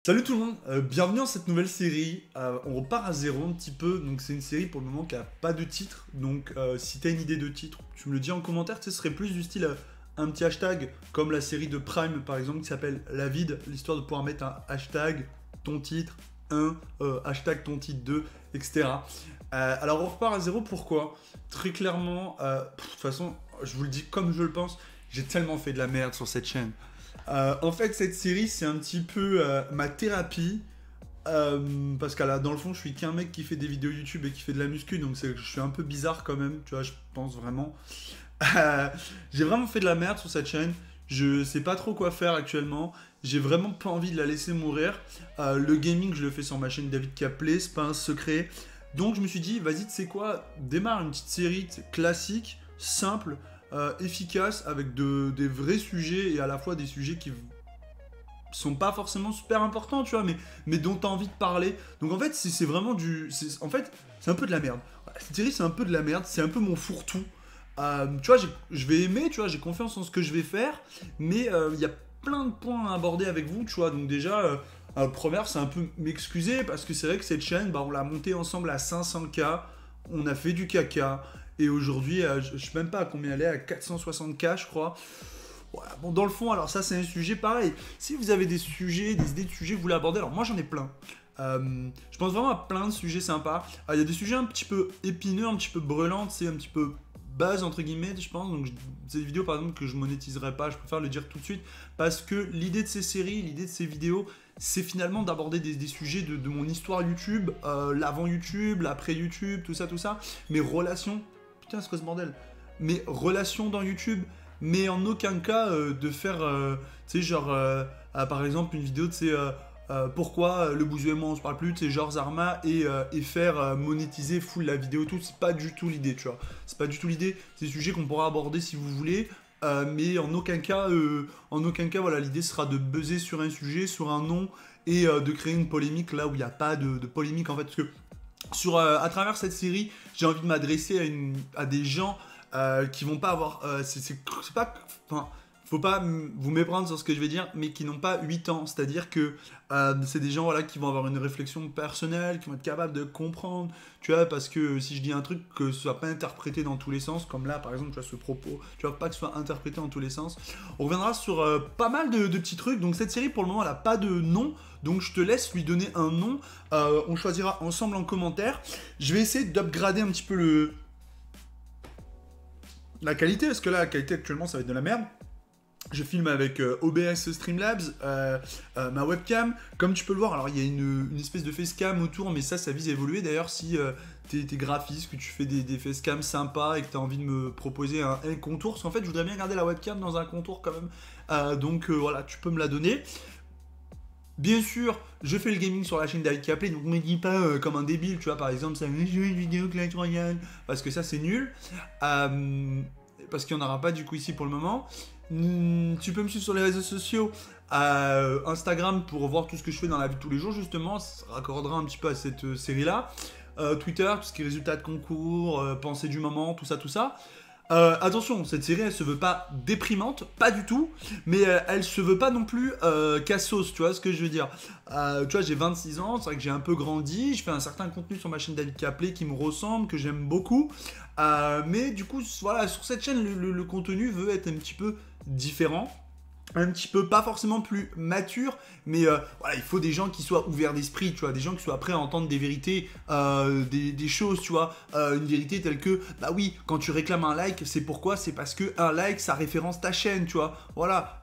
Salut tout le monde, bienvenue dans cette nouvelle série. On repart à zéro un petit peu, donc c'est une série pour le moment qui a pas de titre. Donc si t'as une idée de titre, tu me le dis en commentaire. Ce serait plus du style un petit hashtag comme la série de Prime par exemple qui s'appelle La Vide, l'histoire de pouvoir mettre un hashtag ton titre 1, hashtag ton titre 2, etc. Alors on repart à zéro, pourquoi? Très clairement, de toute façon, je vous le dis comme je le pense, j'ai tellement fait de la merde sur cette chaîne. En fait, cette série, c'est un petit peu ma thérapie. Parce que là, dans le fond, je suis qu'un mec qui fait des vidéos YouTube et qui fait de la muscu, donc je suis un peu bizarre quand même, tu vois, je pense vraiment. J'ai vraiment fait de la merde sur cette chaîne. Je sais pas trop quoi faire actuellement. J'ai vraiment pas envie de la laisser mourir. Le gaming, je le fais sur ma chaîne David Capley, c'est pas un secret. Donc je me suis dit, vas-y, tu sais quoi, démarre une petite série classique, simple, efficace, avec des vrais sujets et à la fois des sujets qui sont pas forcément super importants, tu vois, mais dont tu as envie de parler. Donc en fait, c'est vraiment en fait, c'est un peu de la merde. Voilà, cette série, c'est un peu de la merde, c'est un peu mon fourre-tout. Tu vois, je vais aimer, tu vois, j'ai confiance en ce que je vais faire, mais il y a plein de points à aborder avec vous, tu vois. Donc déjà, première, c'est un peu m'excuser, parce que c'est vrai que cette chaîne, bah, on l'a montée ensemble à 500K, on a fait du caca, et aujourd'hui, je sais même pas à combien elle est, à 460K, je crois. Voilà, bon, dans le fond, alors ça, c'est un sujet pareil. Si vous avez des sujets, des idées de sujets que vous voulez aborder, alors moi, j'en ai plein. Je pense vraiment à plein de sujets sympas. Il y a des sujets un petit peu épineux, un petit peu brûlants, c'est un petit peu base entre guillemets, je pense. Donc, c'est des vidéos par exemple que je monétiserai pas, je préfère le dire tout de suite. Parce que l'idée de ces séries, l'idée de ces vidéos, c'est finalement d'aborder des sujets de mon histoire YouTube, l'avant YouTube, l'après YouTube, tout ça. Mes relations. Putain, c'est quoi ce bordel? Mes relations dans YouTube. Mais en aucun cas de faire, tu sais, genre, par exemple, une vidéo, tu sais, pourquoi le bouseux et moi on se parle plus, tu sais, genre Zarma, et faire monétiser full la vidéo, tout, c'est pas du tout l'idée, tu vois. C'est pas du tout l'idée, c'est des sujets qu'on pourra aborder si vous voulez, mais en aucun cas, voilà, l'idée sera de buzzer sur un sujet, sur un nom, et de créer une polémique là où il n'y a pas de polémique en fait, parce que à travers cette série, j'ai envie de m'adresser à des gens qui vont pas avoir. C'est pas. Enfin, faut pas vous méprendre sur ce que je vais dire, mais qui n'ont pas 8 ans. C'est-à-dire que c'est des gens voilà, qui vont avoir une réflexion personnelle, qui vont être capables de comprendre, tu vois, parce que si je dis un truc, que ce soit pas interprété dans tous les sens, comme là par exemple, tu vois, ce propos, tu vois, pas que ce soit interprété dans tous les sens. On reviendra sur pas mal de petits trucs. Donc cette série, pour le moment, elle a pas de nom. Donc je te laisse lui donner un nom. On choisira ensemble en commentaire. Je vais essayer d'upgrader un petit peu la qualité, parce que là, la qualité actuellement, ça va être de la merde. Je filme avec OBS Streamlabs, ma webcam. Comme tu peux le voir, alors il y a une espèce de facecam autour, mais ça vise à évoluer. D'ailleurs, si t'es graphiste, que tu fais des facecams sympas et que t'as envie de me proposer un contour, parce qu'en fait, je voudrais bien garder la webcam dans un contour quand même. Donc voilà, tu peux me la donner. Bien sûr, je fais le gaming sur la chaîne David Capley, donc me dis pas comme un débile, tu vois, par exemple, ça me joue une vidéo Clash Royale, parce que ça c'est nul, parce qu'il n'y en aura pas du coup ici pour le moment. Tu peux me suivre sur les réseaux sociaux, Instagram pour voir tout ce que je fais dans la vie de tous les jours, justement, ça raccordera un petit peu à cette série-là. Twitter, tout ce qui est résultats de concours, pensée du moment, tout ça. Attention, cette série elle se veut pas déprimante, pas du tout, mais elle se veut pas non plus cassos, tu vois ce que je veux dire. Tu vois, j'ai 26 ans, c'est vrai que j'ai un peu grandi, je fais un certain contenu sur ma chaîne David Capley qui me ressemble, que j'aime beaucoup, mais du coup, voilà, sur cette chaîne, le contenu veut être un petit peu différent. Un petit peu, pas forcément plus mature, mais voilà, il faut des gens qui soient ouverts d'esprit, tu vois, des gens qui soient prêts à entendre des vérités, des choses, tu vois, une vérité telle que, bah oui, quand tu réclames un like, c'est pourquoi? C'est parce que un like, ça référence ta chaîne, tu vois, voilà,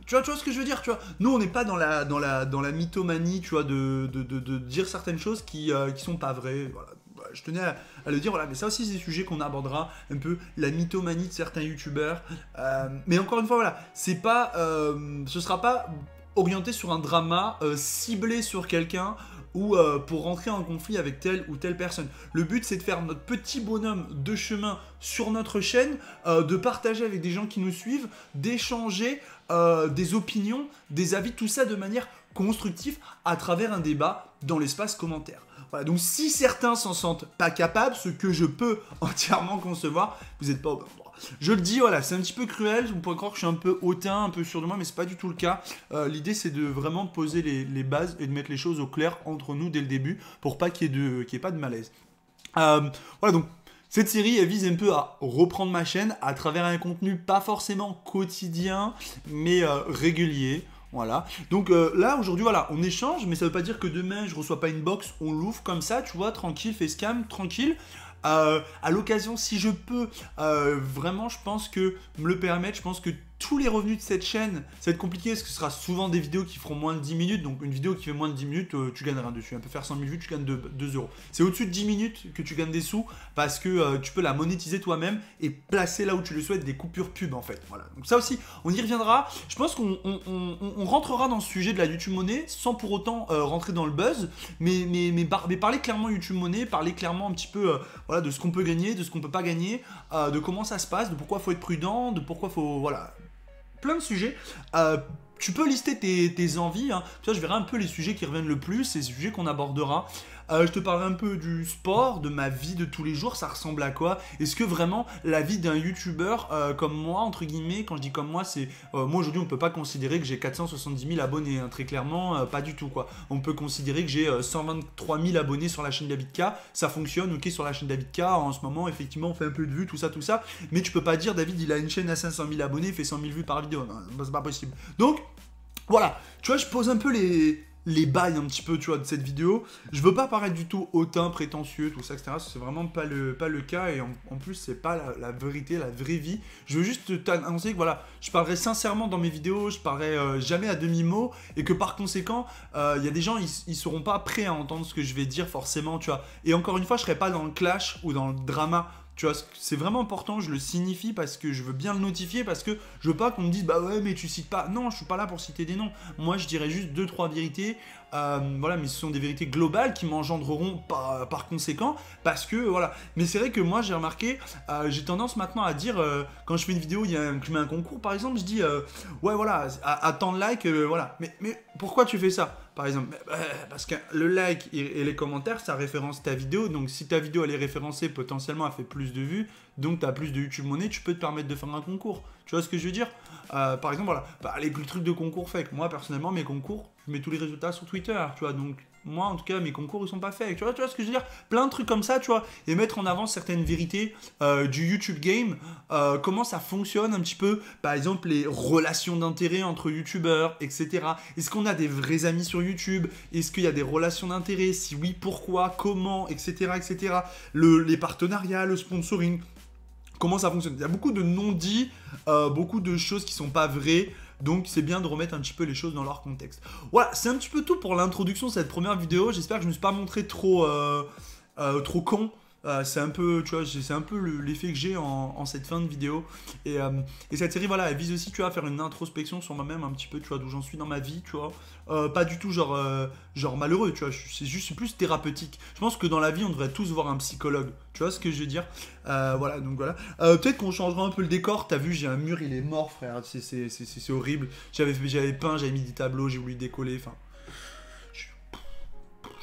tu vois ce que je veux dire, tu vois, nous on n'est pas dans la mythomanie, tu vois, de dire certaines choses qui sont pas vraies, voilà. Je tenais à le dire, voilà, mais ça aussi c'est des sujets qu'on abordera un peu, la mythomanie de certains youtubeurs, mais encore une fois, voilà, c'est pas, ce sera pas orienté sur un drama, ciblé sur quelqu'un, ou pour rentrer en conflit avec telle ou telle personne. Le but c'est de faire notre petit bonhomme de chemin sur notre chaîne, de partager avec des gens qui nous suivent, d'échanger des opinions, des avis, tout ça de manière constructive à travers un débat dans l'espace commentaire. Voilà, donc si certains s'en sentent pas capables, ce que je peux entièrement concevoir, vous n'êtes pas au bon endroit. Je le dis, voilà, c'est un petit peu cruel, on pourrait croire que je suis un peu hautain, un peu sûr de moi, mais c'est pas du tout le cas. L'idée c'est de vraiment poser les bases et de mettre les choses au clair entre nous dès le début pour pas qu'il y ait pas de malaise. Voilà, donc cette série, elle vise un peu à reprendre ma chaîne à travers un contenu pas forcément quotidien, mais régulier. Voilà. Donc là, aujourd'hui, voilà, on échange, mais ça veut pas dire que demain, je reçois pas une box, on l'ouvre comme ça, tu vois, tranquille, facecam, tranquille. À l'occasion, si je peux, vraiment, je pense que me le permettre, je pense que tous les revenus de cette chaîne, ça va être compliqué parce que ce sera souvent des vidéos qui feront moins de 10 minutes. Donc une vidéo qui fait moins de 10 minutes, tu gagnes rien dessus. Elle peut faire 100 000 vues, tu gagnes 2 euros. C'est au-dessus de 10 minutes que tu gagnes des sous parce que tu peux la monétiser toi-même et placer là où tu le souhaites des coupures pub en fait. Voilà. Donc ça aussi, on y reviendra. Je pense qu'on rentrera dans ce sujet de la YouTube Money sans pour autant rentrer dans le buzz, mais parler clairement YouTube Money, parler clairement un petit peu voilà, de ce qu'on peut gagner, de ce qu'on peut pas gagner, de comment ça se passe, de pourquoi il faut être prudent, de pourquoi il faut... Voilà. Plein de sujets. Tu peux lister tes envies. Hein. Tu vois, je verrai un peu les sujets qui reviennent le plus, les sujets qu'on abordera. Je te parlerai un peu du sport, de ma vie de tous les jours. Ça ressemble à quoi? Est-ce que vraiment la vie d'un youtubeur comme moi, entre guillemets, quand je dis comme moi, c'est... moi aujourd'hui, on ne peut pas considérer que j'ai 470 000 abonnés. Hein, très clairement, pas du tout. Quoi. On peut considérer que j'ai 123 000 abonnés sur la chaîne David K. Ça fonctionne, ok, sur la chaîne David K. En ce moment, effectivement, on fait un peu de vues, tout ça. Mais tu peux pas dire, David, il a une chaîne à 500 000 abonnés, il fait 100 000 vues par vidéo. Non, c'est pas possible. Donc, voilà. Tu vois, je pose un peu les bails un petit peu, tu vois, de cette vidéo. Je veux pas paraître du tout hautain, prétentieux, tout ça, etc. C'est vraiment pas le cas et en plus, c'est pas la vérité, la vraie vie. Je veux juste t'annoncer que voilà, je parlerai sincèrement dans mes vidéos, je parlerai jamais à demi-mot et que par conséquent, il y a des gens, ils seront pas prêts à entendre ce que je vais dire forcément, tu vois. Et encore une fois, je serai pas dans le clash ou dans le drama. Tu vois, c'est vraiment important, je le signifie parce que je veux bien le notifier, parce que je veux pas qu'on me dise bah ouais mais tu cites pas. Non, je suis pas là pour citer des noms. Moi je dirais juste 2-3 vérités, voilà, mais ce sont des vérités globales qui m'engendreront par conséquent, parce que voilà. Mais c'est vrai que moi j'ai remarqué, j'ai tendance maintenant à dire, quand je fais une vidéo, que je mets un concours par exemple, je dis ouais voilà, à tant de likes, voilà. Mais pourquoi tu fais ça? Par exemple, parce que le like et les commentaires, ça référence ta vidéo. Donc, si ta vidéo, elle est référencée, potentiellement, elle fait plus de vues. Donc, tu as plus de YouTube Money, tu peux te permettre de faire un concours. Tu vois ce que je veux dire? Par exemple, voilà, le truc de concours fake. Moi, personnellement, mes concours, je mets tous les résultats sur Twitter, tu vois. Donc, moi, en tout cas, mes concours, ils sont pas fake. Tu vois ce que je veux dire? Plein de trucs comme ça, tu vois. Et mettre en avant certaines vérités du YouTube game. Comment ça fonctionne un petit peu. Par exemple, les relations d'intérêt entre YouTubeurs, etc. Est-ce qu'on a des vrais amis sur YouTube? Est-ce qu'il y a des relations d'intérêt? Si oui, pourquoi? Comment? Etc. etc. Les partenariats, le sponsoring. Comment ça fonctionne? Il y a beaucoup de non-dits, beaucoup de choses qui sont pas vraies. Donc c'est bien de remettre un petit peu les choses dans leur contexte. Voilà, c'est un petit peu tout pour l'introduction de cette première vidéo. J'espère que je ne me suis pas montré trop con. C'est un peu, tu vois, c'est un peu l'effet que j'ai en cette fin de vidéo. Et cette série, voilà, elle vise aussi, tu vois, à faire une introspection sur moi-même un petit peu, tu vois, d'où j'en suis dans ma vie, tu vois. Pas du tout genre malheureux, tu vois, c'est plus thérapeutique. Je pense que dans la vie, on devrait tous voir un psychologue. Tu vois ce que je veux dire? Voilà, donc voilà. Peut-être qu'on changera un peu le décor. T'as vu, j'ai un mur, il est mort, frère. C'est horrible. J'avais peint, j'avais mis des tableaux, j'ai voulu décoller, enfin...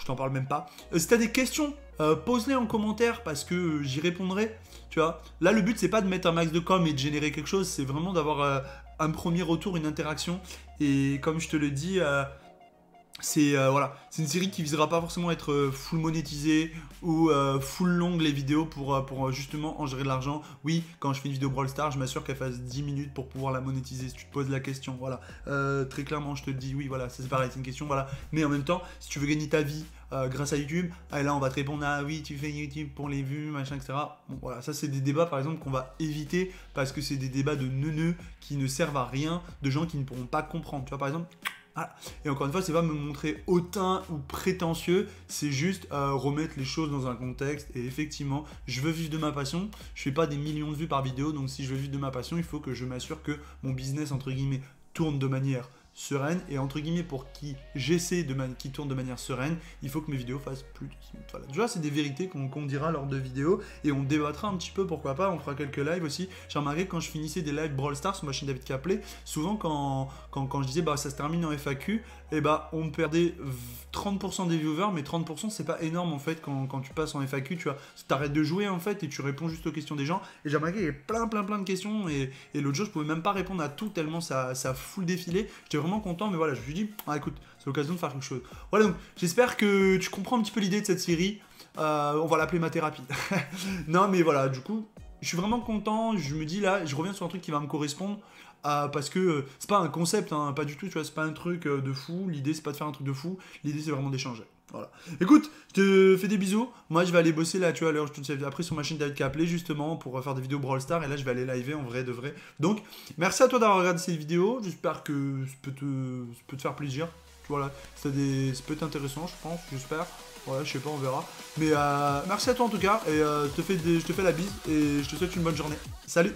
Je t'en parle même pas. Si t'as des questions, pose-les en commentaire parce que j'y répondrai. Tu vois, là le but c'est pas de mettre un max de com et de générer quelque chose, c'est vraiment d'avoir un premier retour, une interaction. Et comme je te le dis, c'est voilà, c'est une série qui visera pas forcément à être full monétisée ou full longue les vidéos pour justement en gérer de l'argent. Oui, quand je fais une vidéo Brawl Stars, je m'assure qu'elle fasse 10 minutes pour pouvoir la monétiser. Si tu te poses la question, voilà, très clairement je te le dis, oui voilà, ça c'est pareil, c'est une question, voilà. Mais en même temps, si tu veux gagner ta vie grâce à YouTube, là on va te répondre ah oui tu fais YouTube pour les vues, machin, etc. Bon voilà, ça c'est des débats par exemple qu'on va éviter parce que c'est des débats de neuneux qui ne servent à rien, de gens qui ne pourront pas comprendre. Tu vois par exemple. Voilà. Et encore une fois, c'est pas me montrer hautain ou prétentieux, c'est juste remettre les choses dans un contexte. Et effectivement, je veux vivre de ma passion. Je fais pas des millions de vues par vidéo, donc si je veux vivre de ma passion, il faut que je m'assure que mon business entre guillemets tourne de manière sereine, et entre guillemets pour qui j'essaie qui tourne de manière sereine, il faut que mes vidéos fassent plus de 10 minutes. Voilà. Tu vois, c'est des vérités qu'on dira lors de vidéos, et on débattra un petit peu, pourquoi pas, on fera quelques lives aussi. J'ai remarqué quand je finissais des lives Brawl Stars sur ma chaîne David Caplet, souvent quand je disais bah ça se termine en FAQ, et bah on perdait 30% des viewers, mais 30% c'est pas énorme en fait quand tu passes en FAQ, tu vois, t'arrêtes de jouer en fait et tu réponds juste aux questions des gens, et j'ai remarqué qu'il y avait plein de questions, et l'autre jour je pouvais même pas répondre à tout tellement ça fout le défilé. J'étais vraiment content, mais voilà, je me suis dit écoute, c'est l'occasion de faire quelque chose. Voilà, donc j'espère que tu comprends un petit peu l'idée de cette série. On va l'appeler ma thérapie. Non mais voilà, du coup je suis vraiment content, je me dis là, je reviens sur un truc qui va me correspondre, parce que c'est pas un concept, hein, pas du tout, tu vois, c'est pas un truc de fou, l'idée c'est pas de faire un truc de fou, l'idée c'est vraiment d'échanger. Voilà. Écoute, je te fais des bisous. Moi, je vais aller bosser là, tu vois, à l'heure, je te après sur ma chaîne David Caplet, justement, pour faire des vidéos Brawl Stars. Et là, je vais aller live en vrai de vrai. Donc, merci à toi d'avoir regardé cette vidéo. J'espère que ça peut te faire plaisir. Voilà, ça peut être intéressant, je pense, j'espère. Ouais, je sais pas, on verra. Mais merci à toi en tout cas. Et je te fais la bise et je te souhaite une bonne journée. Salut!